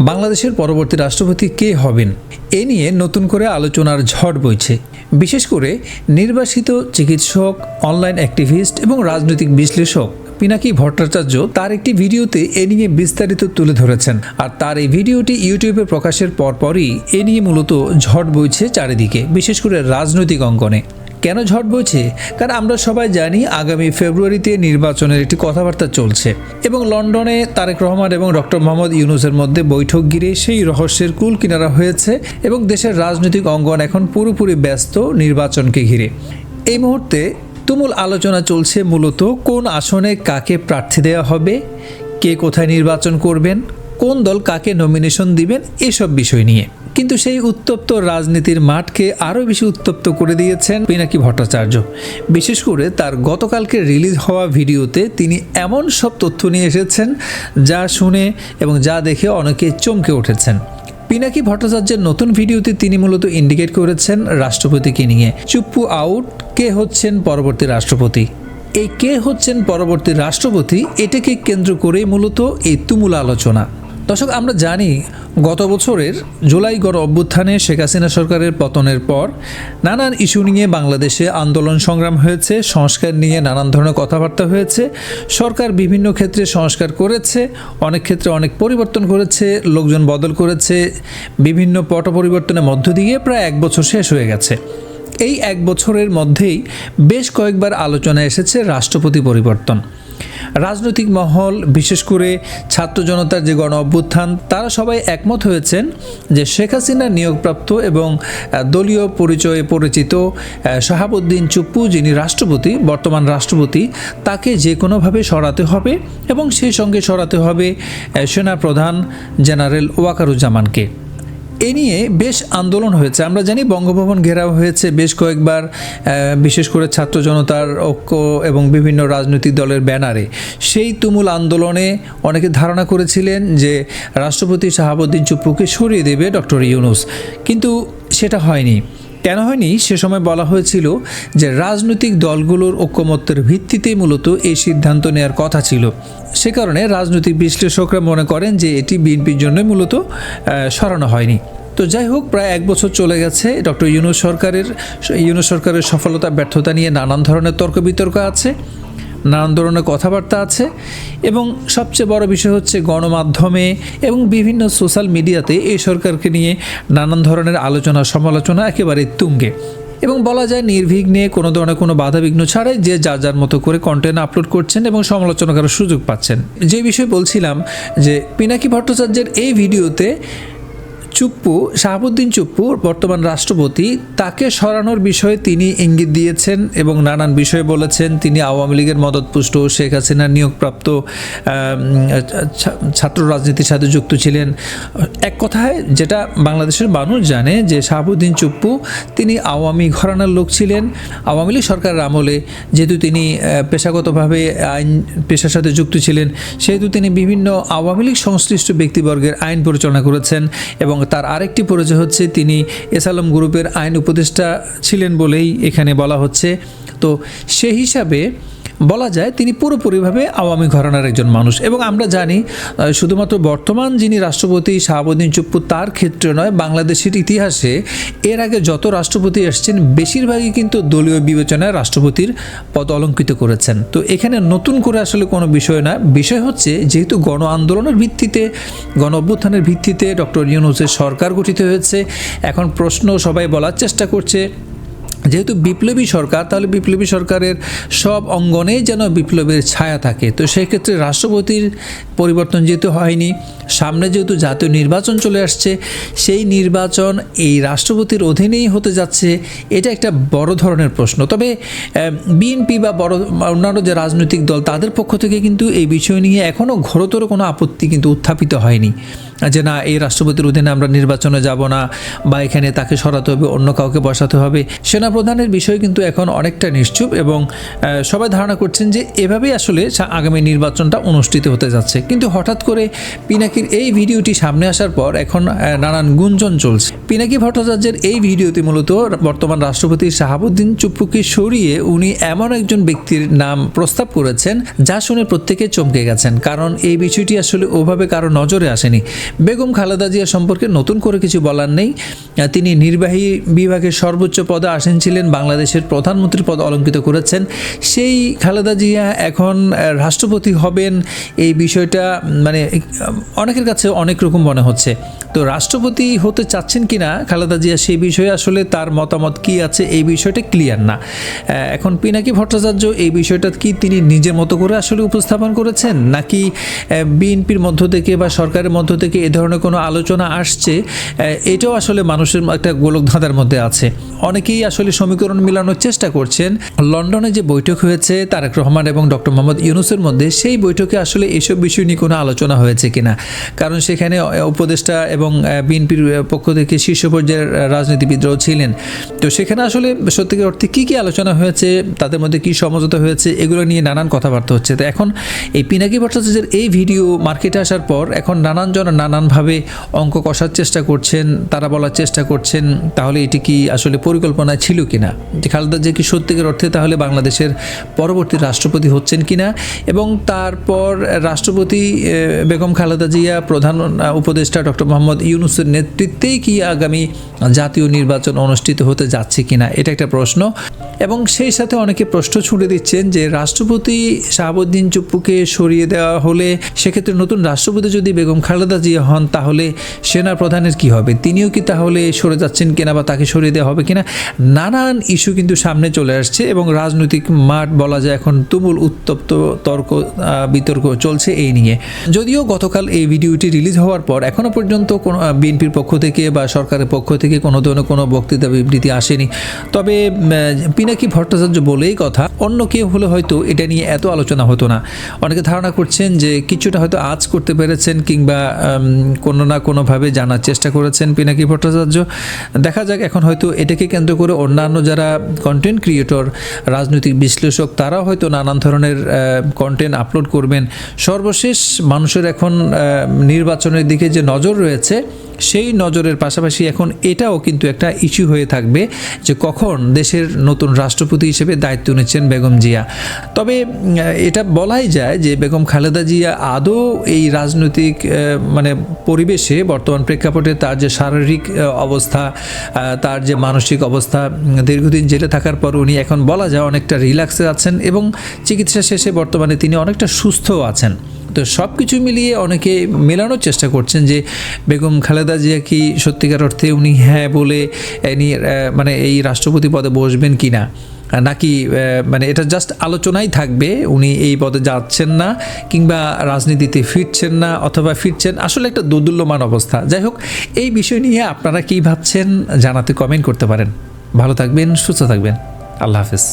বাংলাদেশের পরবর্তী রাষ্ট্রপতি কে হবেন এ নিয়ে নতুন করে আলোচনার ঝড় বইছে। বিশেষ করে নির্বাসিত চিকিৎসক, অনলাইন অ্যাক্টিভিস্ট এবং রাজনৈতিক বিশ্লেষক পিনাকি ভট্টাচার্য তার একটি ভিডিওতে এ নিয়ে বিস্তারিত তুলে ধরেছেন। আর তার এই ভিডিওটি ইউটিউবে প্রকাশের পরপরই এ নিয়ে মূলত ঝড় বইছে চারিদিকে, বিশেষ করে রাজনৈতিক অঙ্গনে। কেন ঝড় বইছে? কারণ আমরা সবাই জানি আগামী ফেব্রুয়ারিতে নির্বাচনের একটি কথাবার্তা চলছে এবং লন্ডনে তারেক রহমান এবং ডক্টর মোহাম্মদ ইউনূসের মধ্যে বৈঠক ঘিরে সেই রহস্যের কুল কিনারা হয়েছে এবং দেশের রাজনৈতিক অঙ্গন এখন পুরোপুরি ব্যস্ত নির্বাচনকে ঘিরে। এই মুহূর্তে তুমুল আলোচনা চলছে মূলত কোন আসনে কাকে প্রার্থী দেওয়া হবে, কে কোথায় নির্বাচন করবেন, কোন দল কাকে নমিনেশন দিবেন, এসব বিষয় নিয়ে। কিন্তু সেই উত্তপ্ত রাজনীতির মাঠকে আরও বেশি উত্তপ্ত করে দিয়েছেন পিনাকি ভট্টাচার্য। বিশেষ করে তার গতকালকে রিলিজ হওয়া ভিডিওতে তিনি এমন সব তথ্য নিয়ে এসেছেন যা শুনে এবং যা দেখে অনেকে চমকে উঠেছেন। পিনাকি ভট্টাচার্যের নতুন ভিডিওতে তিনি মূলত ইন্ডিকেট করেছেন রাষ্ট্রপতিকে নিয়ে। চুপ্পু আউট, কে হচ্ছেন পরবর্তী রাষ্ট্রপতি। এই কে হচ্ছেন পরবর্তী রাষ্ট্রপতি এটাকে কেন্দ্র করেই মূলত এই তুমুল আলোচনা। দর্শক, আমরা জানি গত বছরের জুলাই গণ অভ্যুত্থানে শেখ হাসিনা সরকারের পতনের পর নানান ইস্যু নিয়ে বাংলাদেশে আন্দোলন সংগ্রাম হয়েছে, সংস্কার নিয়ে নানান ধরনের কথাবার্তা হয়েছে। সরকার বিভিন্ন ক্ষেত্রে সংস্কার করেছে, অনেক ক্ষেত্রে অনেক পরিবর্তন করেছে, লোকজন বদল করেছে। বিভিন্ন পট পরিবর্তনের মধ্য দিয়ে প্রায় এক বছর শেষ হয়ে গেছে। এই এক বছরের মধ্যেই বেশ কয়েকবার আলোচনা এসেছে রাষ্ট্রপতি পরিবর্তন। রাজনৈতিক মহল, বিশেষ করে ছাত্র জনতার যে গণ অভ্যুত্থান, তারা সবাই একমত হয়েছেন যে শেখ হাসিনার নিয়োগপ্রাপ্ত এবং দলীয় পরিচয়ে পরিচিত শাহাবুদ্দিন চুপ্পু, যিনি রাষ্ট্রপতি, বর্তমান রাষ্ট্রপতি, তাকে যে কোনোভাবে সরাতে হবে এবং সেই সঙ্গে সরাতে হবে সেনাপ্রধান জেনারেল ওয়াকারুজ্জামানকে। এ নিয়ে বেশ আন্দোলন হয়েছে। আমরা জানি বঙ্গভবন ঘেরাও হয়েছে বেশ কয়েকবার, বিশেষ করে ছাত্র জনতার ঐক্য এবং বিভিন্ন রাজনৈতিক দলের ব্যানারে। সেই তুমুল আন্দোলনে অনেকে ধারণা করেছিলেন যে রাষ্ট্রপতি শাহাবুদ্দিন চুপ্পুকে সরিয়ে দেবে ডক্টর ইউনূস, কিন্তু সেটা হয়নি। কেন হয়নি? সে সময় বলা হয়েছিল যে রাজনৈতিক দলগুলোর ঐক্যমত্যের ভিত্তিতেই মূলত এই সিদ্ধান্ত নেওয়ার কথা ছিল। সে কারণে রাজনৈতিক বিশ্লেষকরা মনে করেন যে এটি বিএনপির জন্যই মূলত সরানো হয়নি। তো যাই হোক, প্রায় এক বছর চলে গেছে। ডক্টর ইউনূস সরকারের সফলতা ব্যর্থতা নিয়ে নানান ধরনের তর্ক বিতর্ক আছে, নানান ধরনের কথাবার্তা আছে এবং সবচেয়ে বড় বিষয় হচ্ছে গণমাধ্যমে এবং বিভিন্ন সোশ্যাল মিডিয়াতে এই সরকারকে নিয়ে নানান ধরনের আলোচনা সমালোচনা একেবারে তুঙ্গে এবং বলা যায় নির্বিঘ্নে, কোনো ধরনের কোনো বাধাবিঘ্ন ছাড়াই যে যার যার মতো করে কন্টেন্ট আপলোড করছেন এবং সমালোচনা করার সুযোগ পাচ্ছেন। যে বিষয়ে বলছিলাম যে পিনাকি ভট্টাচার্যের এই ভিডিওতে শাহাবুদ্দিন চুপ্পু, বর্তমান রাষ্ট্রপতি, তাকে সরানোর বিষয়ে তিনি ইঙ্গিত দিয়েছেন এবং নানান বিষয়ে বলেছেন তিনি আওয়ামী লীগের মদতপুষ্ট, শেখ হাসিনার নিয়োগপ্রাপ্ত ছাত্র রাজনীতির সাথে যুক্ত ছিলেন। এক কথায় যেটা বাংলাদেশের মানুষ জানে যে শাহাবুদ্দিন চুপ্পু তিনি আওয়ামী ঘরানার লোক ছিলেন। আওয়ামী লীগ সরকারের আমলে যেহেতু তিনি পেশাগতভাবে আইন পেশার সাথে যুক্ত ছিলেন, সেহেতু তিনি বিভিন্ন আওয়ামী লীগ সংশ্লিষ্ট ব্যক্তিবর্গের আইন পরিচালনা করেছেন এবং তার আরেকটি পরিচয় হচ্ছে তিনি এসালম গ্রুপের আইন উপদেষ্টা ছিলেন বলেই এখানে বলা হচ্ছে। তো সেই হিসাবে বলা যায় তিনি পুরোপুরিভাবে আওয়ামী ঘরানার একজন মানুষ। এবং আমরা জানি শুধুমাত্র বর্তমান যিনি রাষ্ট্রপতি শাহাবুদ্দিন চুপ্পু তার ক্ষেত্রে নয়, বাংলাদেশের ইতিহাসে এর আগে যত রাষ্ট্রপতি এসেছেন বেশিরভাগই কিন্তু দলীয় বিবেচনায় রাষ্ট্রপতির পদ অলঙ্কৃত করেছেন। তো এখানে নতুন করে আসলে কোনো বিষয় না। বিষয় হচ্ছে যেহেতু গণ আন্দোলনের ভিত্তিতে, গণ অভ্যুত্থানের ভিত্তিতে ডক্টর ইউনূসের সরকার গঠিত হয়েছে, এখন প্রশ্ন সবাই বলার চেষ্টা করছে যেহেতু বিপ্লবী সরকার, তাহলে বিপ্লবী সরকারের সব অঙ্গনেই যেন বিপ্লবের ছায়া থাকে। তো সেই ক্ষেত্রে রাষ্ট্রপতির পরিবর্তন যেহেতু হয়নি, সামনে যেহেতু জাতীয় নির্বাচন চলে আসছে, সেই নির্বাচন এই রাষ্ট্রপতির অধীনেই হতে যাচ্ছে, এটা একটা বড় ধরনের প্রশ্ন। তবে বিএনপি বা অন্যান্য যে রাজনৈতিক দল, তাদের পক্ষ থেকে কিন্তু এই বিষয় নিয়ে এখনও ঘোরতর কোনো আপত্তি কিন্তু উত্থাপিত হয়নি যে না, এই রাষ্ট্রপতির অধীনে আমরা নির্বাচনে যাব না বা এখানে তাকে সরাতে হবে, অন্য কাউকে বসাতে হবে। সেনাপ্রধানের বিষয় কিন্তু এখন অনেকটা নিশ্চুপ এবং সবাই ধারণা করছেন যে এভাবেই আসলে আগামী নির্বাচনটা অনুষ্ঠিত হতে যাচ্ছে। কিন্তু হঠাৎ করে পিনাকির এই ভিডিওটি সামনে আসার পর এখন নানান গুঞ্জন চলছে। পিনাকি ভট্টাচার্যের এই ভিডিওতে মূলত বর্তমান রাষ্ট্রপতি শাহাবুদ্দিন চুপ্পুকে সরিয়ে উনি এমন একজন ব্যক্তির নাম প্রস্তাব করেছেন যা শুনে প্রত্যেকে চমকে গেছেন, কারণ এই বিষয়টি আসলে ওভাবে কারো নজরে আসেনি। বেগম খালেদা জিয়া সম্পর্কে নতুন করে কিছু বলার নেই। তিনি নির্বাহী বিভাগের সর্বোচ্চ পদে আসীন ছিলেন, বাংলাদেশের প্রধানমন্ত্রীর পদ অলঙ্কিত করেছেন। সেই খালেদা জিয়া এখন রাষ্ট্রপতি হবেন, এই বিষয়টা মানে অনেকের কাছে অনেক রকম মনে হচ্ছে। তো রাষ্ট্রপতি হতে চাচ্ছেন কিনা খালেদা জিয়া, সেই বিষয়ে আসলে তার মতামত কি আছে এই বিষয়টা ক্লিয়ার না। এখন পিনাকি ভট্টাচার্য এই বিষয়টা কি তিনি নিজের মতো করে আসলে উপস্থাপন করেছেন, নাকি বিএনপির মধ্য থেকে বা সরকারের মধ্য থেকে এ ধরনের কোনো আলোচনা আসছে, এটাও আসলে মানুষের একটা গোলকধাঁধার মধ্যে আছে। অনেকেই আসলে সমীকরণ মিলানোর চেষ্টা করছেন। লন্ডনে যে বৈঠক হয়েছে তারেক রহমান এবং ডক্টর মোহাম্মদ ইউনূসের মধ্যে, সেই বৈঠকে আসলে এসব বিষয় নিয়ে কোনো আলোচনা হয়েছে কিনা, কারণ সেখানে উপদেষ্টা এবং বিএনপির পক্ষ থেকে শীর্ষ পর্যায়ের রাজনীতিবিদরাও ছিলেন। তো সেখানে আসলে সত্যিকার অর্থে কী কী আলোচনা হয়েছে, তাদের মধ্যে কী সমঝোতা হয়েছে, এগুলো নিয়ে নানান কথাবার্তা হচ্ছে। তো এখন এই পিনাকি ভট্টাচার্যের এই ভিডিও মার্কেটে আসার পর এখন নানানজন নানানভাবে অঙ্ক কষার চেষ্টা করছেন, তারা বলার চেষ্টা করছেন তাহলে এটি কি আসলে পরিকল্পনা ছিল কিনা, যে খালেদা জিয়া কি সত্যিকার অর্থে তাহলে বাংলাদেশের পরবর্তী রাষ্ট্রপতি হচ্ছেন কিনা, এবং তারপর রাষ্ট্রপতি বেগম খালেদা জিয়া প্রধান উপদেষ্টা ডক্টর মোহাম্মদ ইউনূসের নেতৃত্বেই কি আগামী জাতীয় নির্বাচন অনুষ্ঠিত হতে যাচ্ছে কিনা, এটা একটা প্রশ্ন। এবং সেই সাথে অনেকে প্রশ্ন ছুড়ে দিচ্ছেন যে রাষ্ট্রপতি শাহাবুদ্দিন চুপ্পুকে সরিয়ে দেওয়া হলে সেক্ষেত্রে নতুন রাষ্ট্রপতি যদি বেগম খালেদা জিয়া হন তাহলে সেনা প্রধানের কি হবে, তিনিও কি তাহলে সরে যাচ্ছেন কিনা বা তাকে সরিয়ে দেওয়া হবে কিনা। নানান ইস্যু কিন্তু সামনে চলে আসছে এবং রাজনৈতিক মাঠ বলা যায় এখন তুমুল উত্তপ্ত বিতর্ক চলছে এই নিয়ে। যদিও গতকাল এই ভিডিওটি রিলিজ হওয়ার পর এখনও পর্যন্ত কোনো বিএনপির পক্ষ থেকে বা সরকারের পক্ষ থেকে কোনো ধরনের কোনো বক্তৃতা বিবৃতি আসেনি, তবে পিনাকি ভট্টাচার্য বলেই কথা, অন্য কেউ হলে হয়তো এটা নিয়ে এত আলোচনা হতো না। অনেকে ধারণা করছেন যে কিছুটা হয়তো আজ করতে পেরেছেন কিংবা কোনো না কোনোভাবে জানার চেষ্টা করেছেন পিনাকি ভট্টাচার্য। দেখা যাক এখন হয়তো এটাকে কেন্দ্র করে অন্যান্য যারা কন্টেন্ট ক্রিয়েটর, রাজনৈতিক বিশ্লেষক, তারাও হয়তো নানান ধরনের কন্টেন্ট আপলোড করবেন। সর্বশেষ মানুষের এখন নির্বাচনের দিকে যে নজর রয়েছে, সেই নজরের পাশাপাশি এখন এটাও কিন্তু একটা ইস্যু হয়ে থাকবে যে কখন দেশের নতুন রাষ্ট্রপতি হিসেবে দায়িত্ব নিচ্ছেন বেগম জিয়া। তবে এটা বলাই যায় যে বেগম খালেদা জিয়া আদৌ এই রাজনৈতিক মানে পরিবেশে বর্তমান প্রেক্ষাপটে তার যে শারীরিক অবস্থা, তার যে মানসিক অবস্থা, দীর্ঘদিন জেলে থাকার পর উনি এখন বলা যায় অনেকটা রিল্যাক্সে আছেন এবং চিকিৎসা শেষে বর্তমানে তিনি অনেকটা সুস্থও আছেন। তো সব কিছু মিলিয়ে অনেকে মেলানোর চেষ্টা করছেন যে বেগম খালেদা জিয়া কি সত্যিকার অর্থে উনি হ্যাঁ বলে মানে এই রাষ্ট্রপতি পদে বসবেন কি না, নাকি মানে এটা জাস্ট আলোচনাই থাকবে, উনি এই পদে যাচ্ছেন না কিংবা রাজনীতিতে ফিরছেন না, অথবা ফিরছেন, আসলে একটা দোদুল্যমান অবস্থা। যাই হোক, এই বিষয় নিয়ে আপনারা কী ভাবছেন জানাতে কমেন্ট করতে পারেন। ভালো থাকবেন, সুস্থ থাকবেন, আল্লাহ হাফেজ।